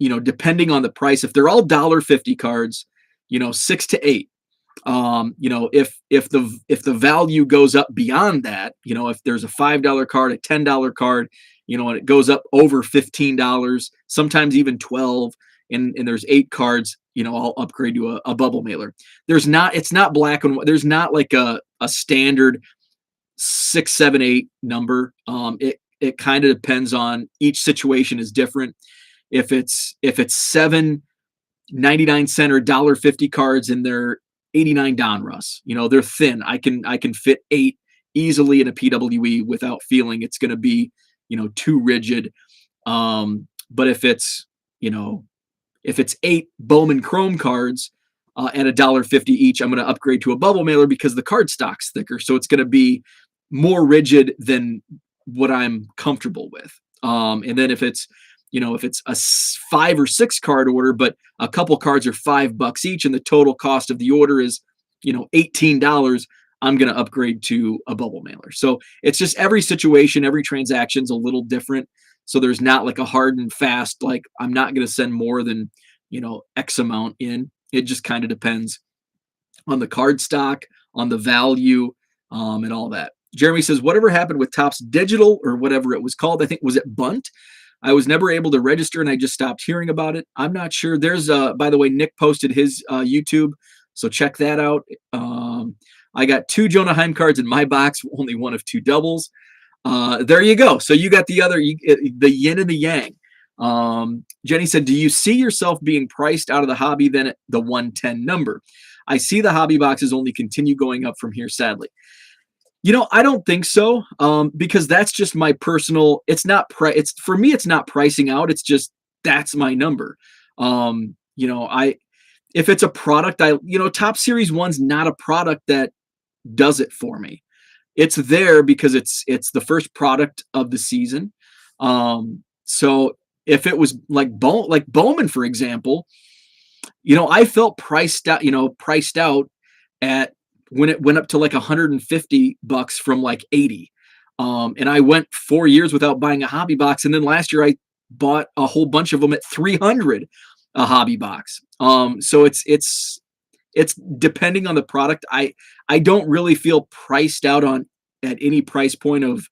depending on the price. If they're all $1.50 cards, 6 to 8. If the value goes up beyond that, if there's a $5 card, a $10 card, and it goes up over $15, sometimes even 12, and there's 8 cards, I'll upgrade to a bubble mailer. It's not black and white. There's not like a standard 6, 7, 8 number. It kind of depends on, each situation is different. If it's 7 99-cent or $1.50 cards and they're 89 Donruss, they're thin. I can fit 8 easily in a PWE without feeling it's going to be, too rigid. But if it's 8 Bowman Chrome cards at $1.50 each, I'm going to upgrade to a bubble mailer because the card stock's thicker. So it's going to be more rigid than what I'm comfortable with. And then if it's a 5 or 6 card order, but a couple cards are $5 each, and the total cost of the order is, $18, I'm going to upgrade to a bubble mailer. So it's just every situation, every transaction's a little different. So there's not like a hard and fast, like I'm not going to send more than, X amount in. It just kind of depends on the card stock, on the value, and all that. Jeremy says, whatever happened with Topps Digital, or whatever it was called, I think, was it Bunt? I was never able to register, and I just stopped hearing about it. I'm not sure. There's, by the way, Nick posted his YouTube, so check that out. I got 2 Jonah Heim cards in my box, only one of 2 doubles. There you go. So you got the other, the yin and the yang. Jenny said, do you see yourself being priced out of the hobby then at the 110 number? I see the hobby boxes only continue going up from here, sadly. I don't think so, because that's just my personal. It's not for me. It's not pricing out. It's just, that's my number. If it's a product, Top Series 1's not a product that does it for me. It's there because it's the first product of the season. So if it was like Bowman, for example, I felt priced out at, when it went up to like $150 from like 80. And I went 4 years without buying a hobby box. And then last year I bought a whole bunch of them at 300 a hobby box. So it's depending on the product. I don't really feel priced out at any price point of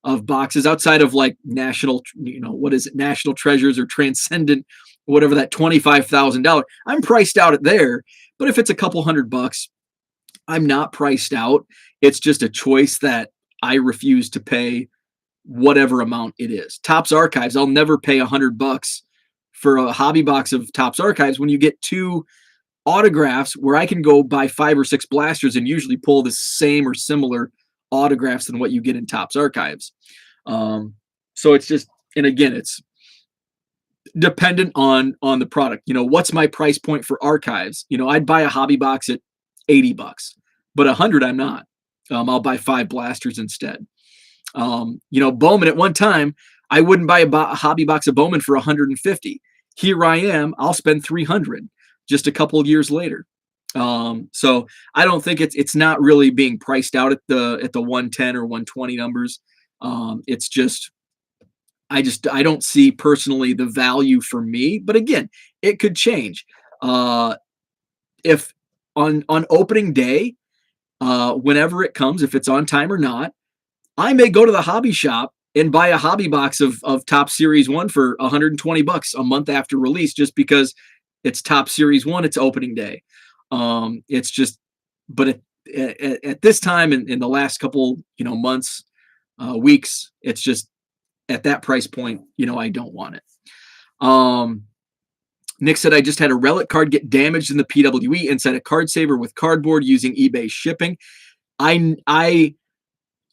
of boxes outside of like national, what is it, National Treasures or Transcendent, whatever that $25,000. I'm priced out at there. But if it's a couple $100, I'm not priced out. It's just a choice that I refuse to pay whatever amount it is. Topps Archives, I'll never pay $100 for a hobby box of Topps Archives when you get 2 autographs where I can go buy 5 or 6 blasters and usually pull the same or similar autographs than what you get in Topps Archives. So it's just, and again, it's dependent on the product. What's my price point for Archives? I'd buy a hobby box at $80, but 100 I'm not. I'll buy 5 blasters instead. Bowman, at one time, I wouldn't buy a hobby box of Bowman for 150. Here I am, I'll spend 300 just a couple of years later. So I don't think it's not really being priced out at the 110 or 120 numbers. It's just I don't see personally the value for me. But again, it could change. If on opening day, whenever it comes, if it's on time or not, I may go to the hobby shop and buy a hobby box of Topps Series 1 for $120 a month after release, just because it's Topps Series 1, it's opening day. It's just, but at this time in the last couple, months, weeks, it's just at that price point, I don't want it. Nick said, I just had a relic card get damaged in the PWE inside a card saver with cardboard using eBay shipping. I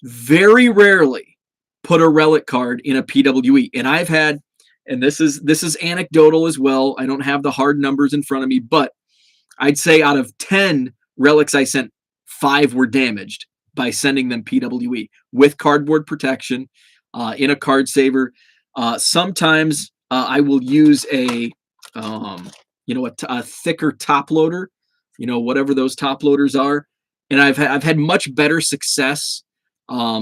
very rarely put a relic card in a PWE, and I've had, and this is anecdotal as well. I don't have the hard numbers in front of me, but I'd say out of 10 relics I sent, 5 were damaged by sending them PWE with cardboard protection in a card saver. Sometimes I will use a thicker top loader, whatever those top loaders are, and I've had much better success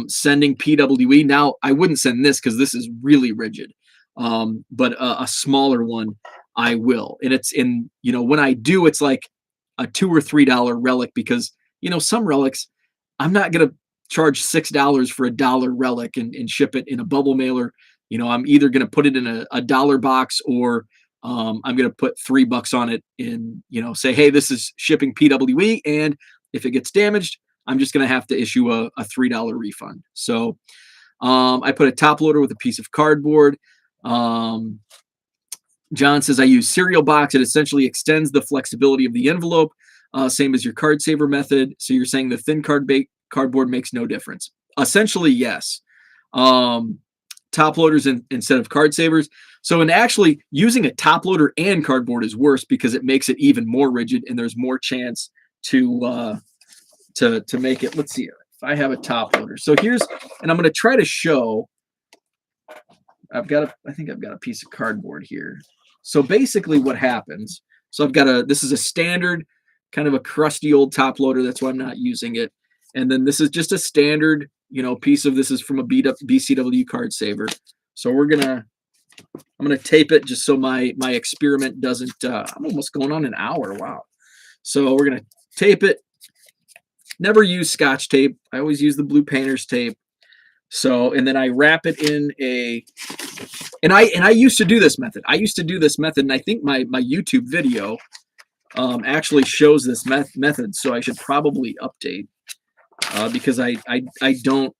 sending PWE. Now, I wouldn't send this because this is really rigid, but a smaller one I will. And it's in, when I do, it's like a $2 or $3 relic, because, some relics, I'm not going to charge $6 for a dollar relic and ship it in a bubble mailer. I'm either going to put it in a dollar box, or I'm going to put $3 on it and, say, hey, this is shipping PWE. And if it gets damaged, I'm just going to have to issue a $3 refund. So I put a top loader with a piece of cardboard. John says, I use cereal box. It essentially extends the flexibility of the envelope, same as your card saver method. So you're saying the thin cardboard makes no difference? Essentially, yes. Top loaders instead of card savers. So in actually using a top loader and cardboard is worse, because it makes it even more rigid and there's more chance to make it. Let's see if I have a top loader. So here's, and I'm going to try to show. I think I've got a piece of cardboard here. So basically what happens, so I've got this is a standard kind of a crusty old top loader. That's why I'm not using it. And then this is just a standard, piece of, this is from a BCW card saver. So I'm going to tape it just so my experiment doesn't, I'm almost going on an hour. Wow. So we're going to tape it. Never use Scotch tape. I always use the blue painter's tape. So, and then I wrap it in and I used to do this method. And I think my YouTube video actually shows this method. So I should probably update because I don't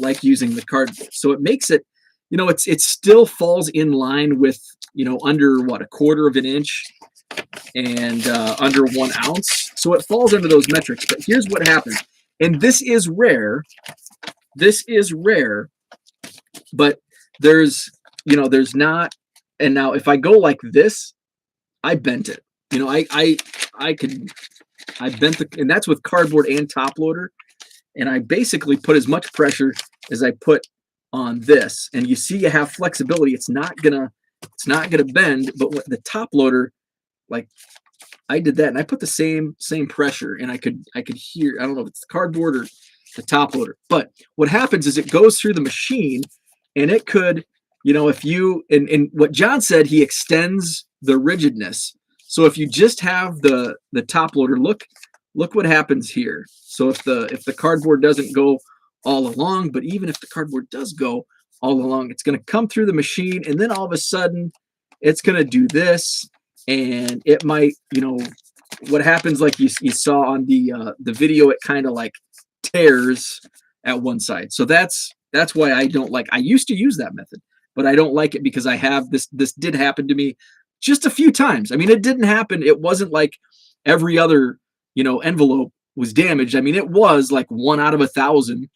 like using the cardboard. So it makes it, it still falls in line with, under what, a quarter of an inch and under 1 ounce. So it falls under those metrics. But here's what happens. And this is rare. But there's not. And now if I go like this, I bent it. I bent and that's with cardboard and top loader. And I basically put as much pressure as I put on this. And you see, you have flexibility. It's not gonna bend. But what the top loader, like I did that, and I put the same pressure, and I could hear. I don't know if it's the cardboard or the top loader. But what happens is it goes through the machine, and it could, if you and what John said, he extends the rigidness. So if you just have the top loader, look what happens here. So if the cardboard doesn't go all along. But even if the cardboard does go all along, it's going to come through the machine, and then all of a sudden it's going to do this, and it might, what happens, like you saw on the video, it kind of like tears at one side. So that's why I don't like. I used to use that method, but I don't like it because I have this did happen to me just a few times. I mean, it didn't happen. It wasn't like every other envelope was damaged. I mean, it was like 1 out of 1,000.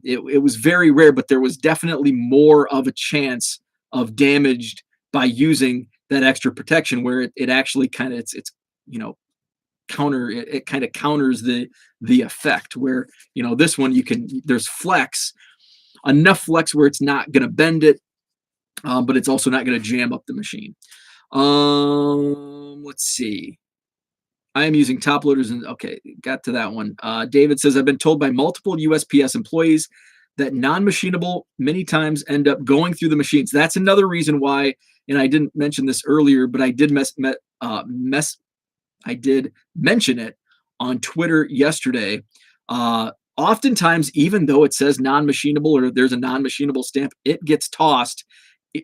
It was very rare, but there was definitely more of a chance of damaged by using that extra protection, where it actually kind of it's it kind of counters the effect, where this one there's enough flex where it's not going to bend it, but it's also not going to jam up the machine. Let's see. I am using top loaders, and okay, got to that one. David says, I've been told by multiple USPS employees that non-machinable many times end up going through the machines. That's another reason why, and I didn't mention this earlier, but I did I did mention it on Twitter yesterday. Oftentimes, even though it says non-machinable or there's a non-machinable stamp, it gets tossed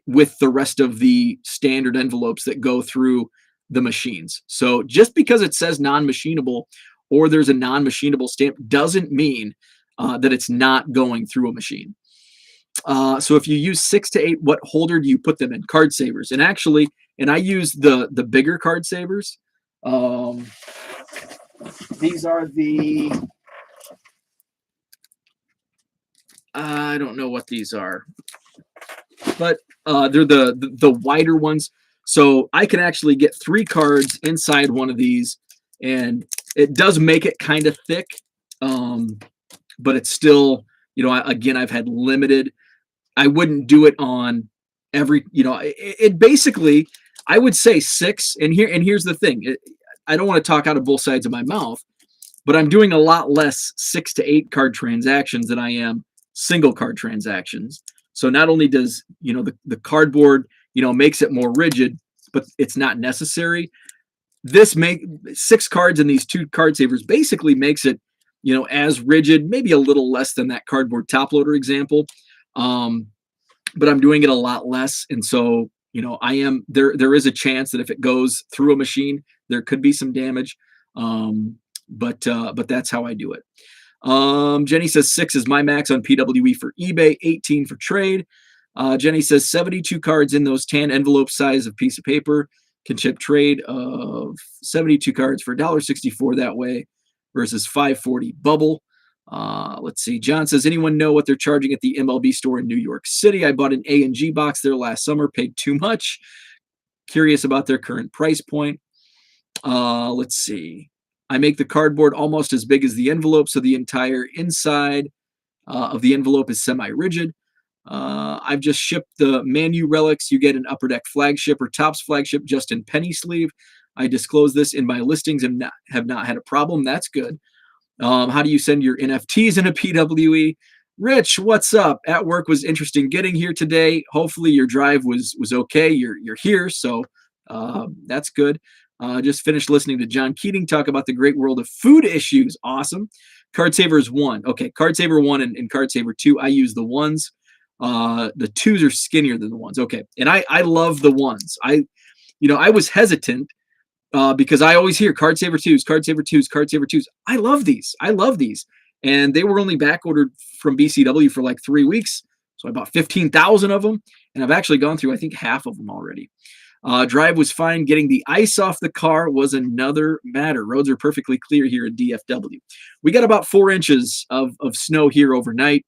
with the rest of the standard envelopes that go through the machines. So just because it says non-machinable or there's a non-machinable stamp doesn't mean that it's not going through a machine. So if you use 6 to 8, what holder do you put them in? Card savers. And actually, I use the bigger card savers. These are the, I don't know what these are, but they're the wider ones. So I can actually get 3 cards inside one of these, and it does make it kind of thick, but it's still, again, I've had limited. I wouldn't do it on every, it basically, I would say 6. And here's the thing. I don't want to talk out of both sides of my mouth, but I'm doing a lot less 6 to 8 card transactions than I am single card transactions. So not only does, the cardboard, makes it more rigid, but it's not necessary. This 6 cards in these 2 card savers basically makes it, as rigid, maybe a little less than that cardboard top loader example. But I'm doing it a lot less. And so, there is a chance that if it goes through a machine, there could be some damage. But that's how I do it. Jenny says 6 is my max on PWE for eBay, 18 for trade. Jenny says 72 cards in those tan envelope size of piece of paper can ship trade of 72 cards for $1.64 that way versus $5.40 bubble. Let's see. John says, anyone know what they're charging at the MLB store in New York City? I bought an A&G box there last summer, paid too much. Curious about their current price point. Let's see. I make the cardboard almost as big as the envelope, so the entire inside of the envelope is semi-rigid. I've just shipped the Manu relics. You get an Upper Deck flagship or Topps flagship just in penny sleeve. I disclose this in my listings and have not had a problem. That's good. How do you send your NFTs in a PWE? Rich, what's up? At work was interesting getting here today. Hopefully your drive was okay. You're here, so that's good. Just finished listening to John Keating talk about the great world of food issues. Awesome. Card Savers 1. Okay, Card Saver 1 and Card Saver 2. I use the 1s. The 2s are skinnier than the 1s. Okay, and I love the 1s. I was hesitant because I always hear Card Saver 2s, Card Saver 2s, Card Saver 2s. I love these. And they were only back ordered from BCW for like 3 weeks. So I bought 15,000 of them, and I've actually gone through, I think, half of them already. Drive was fine. Getting the ice off the car was another matter. Roads are perfectly clear here in DFW. We got about 4 inches of snow here overnight.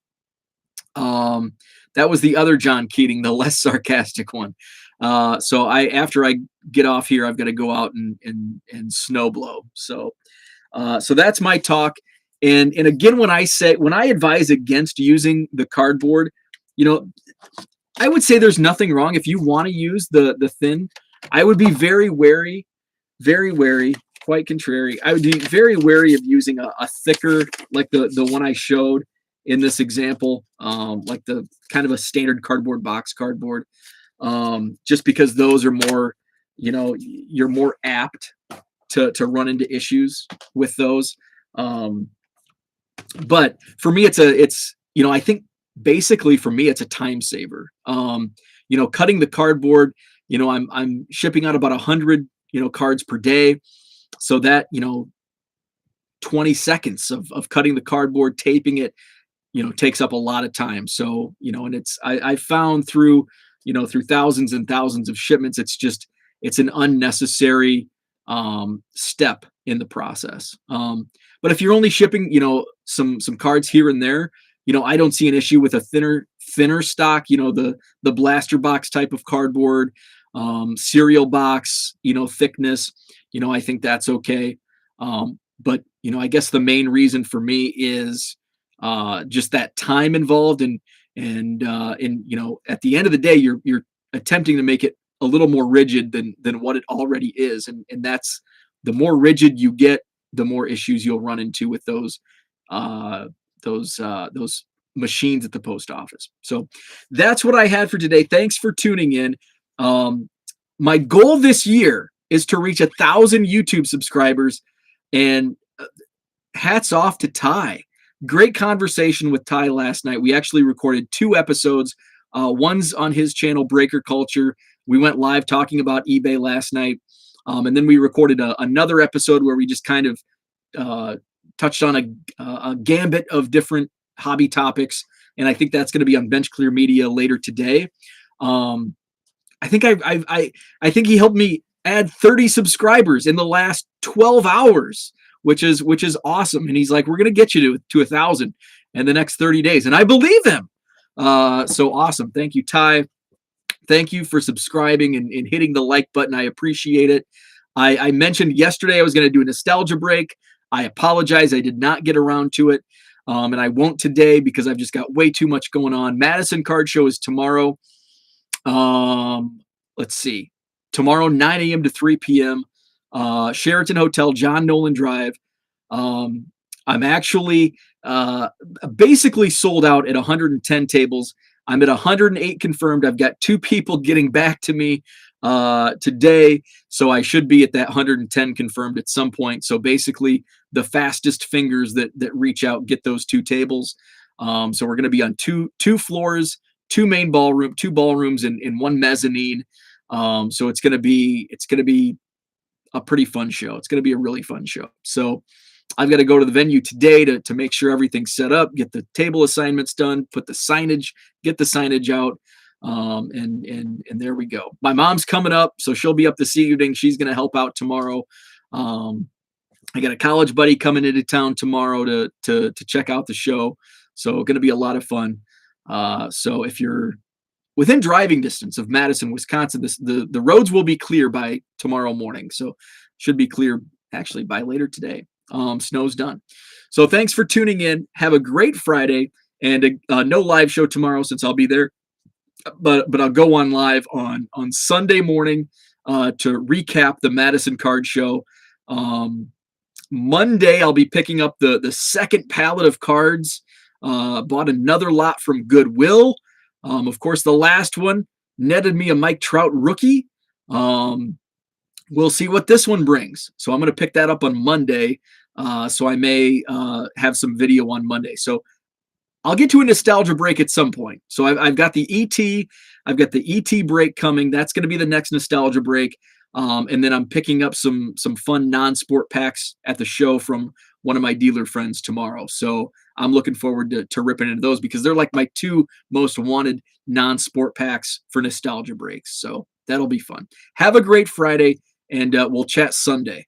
That was the other John Keating, the less sarcastic one. So after I get off here, I've got to go out and snow blow. So that's my talk. And again, when I advise against using the cardboard, I would say there's nothing wrong if you want to use the thin. I would be very wary, quite contrary. I would be very wary of using a thicker, like the one I showed in this example, like the kind of a standard cardboard box cardboard, just because those are more, you're more apt to run into issues with those. But for me, I think basically for me, it's a time saver. Cutting the cardboard, I'm shipping out about 100, cards per day. So that, 20 seconds of cutting the cardboard, taping it, takes up a lot of time. So, and I found through thousands and thousands of shipments, it's an unnecessary step in the process. But if you're only shipping, some cards here and there, I don't see an issue with a thinner stock, the blaster box type of cardboard, cereal box, thickness, I think that's okay. But I guess the main reason for me is just that time involved, and at the end of the day, you're attempting to make it a little more rigid than what it already is, and that's the more rigid you get, the more issues you'll run into with uh, those machines at the post office. So that's what I had for today. Thanks for tuning in. Um, my goal this year is to reach 1,000 YouTube subscribers, and hats off to Ty. Great conversation with Ty last night. We actually recorded 2 episodes. One's on his channel, Breaker Culture. We went live talking about eBay last night. And then we recorded another episode where we just kind of touched on a gambit of different hobby topics. And I think that's going to be on Bench Clear Media later today. I think I think he helped me add 30 subscribers in the last 12 hours, which is awesome. And he's like, we're gonna get you to 1,000 in the next 30 days, and I believe him. So awesome. Thank you, Ty. Thank you for subscribing and hitting the like button. I appreciate it. I mentioned yesterday I was going to do a nostalgia break. I apologize. I did not get around to it. And I won't today because I've just got way too much going on. Madison Card Show is tomorrow. Let's see. Tomorrow, 9 a.m. to 3 p.m. Sheraton Hotel, John Nolan Drive. I'm actually basically sold out at 110 tables. I'm at 108 confirmed. I've got 2 people getting back to me today, so I should be at that 110 confirmed at some point. So basically, the fastest fingers that reach out get those 2 tables. So we're going to be on two floors, 2 main ballroom, 2 ballrooms, and 1 mezzanine. So it's going to be a pretty fun show. It's going to be a really fun show. So I've got to go to the venue today to make sure everything's set up, get the table assignments done, get the signage out. And there we go. My mom's coming up, so she'll be up this evening. She's going to help out tomorrow. I got a college buddy coming into town tomorrow to check out the show. So going to be a lot of fun. So if you're within driving distance of Madison, Wisconsin, the roads will be clear by tomorrow morning. So should be clear actually by later today. Snow's done. So thanks for tuning in. Have a great Friday, and no live show tomorrow since I'll be there. But I'll go on live on Sunday morning to recap the Madison Card Show. Monday I'll be picking up the second pallet of cards. Bought another lot from Goodwill. Of course, the last one netted me a Mike Trout rookie. We'll see what this one brings. So I'm going to pick that up on Monday. So I may have some video on Monday. So I'll get to a nostalgia break at some point. So I've got the ET. I've got the ET break coming. That's going to be the next nostalgia break. And then I'm picking up some fun non-sport packs at the show from one of my dealer friends tomorrow. So I'm looking forward to ripping into those because they're like my 2 most wanted non-sport packs for nostalgia breaks. So that'll be fun. Have a great Friday, and we'll chat Sunday.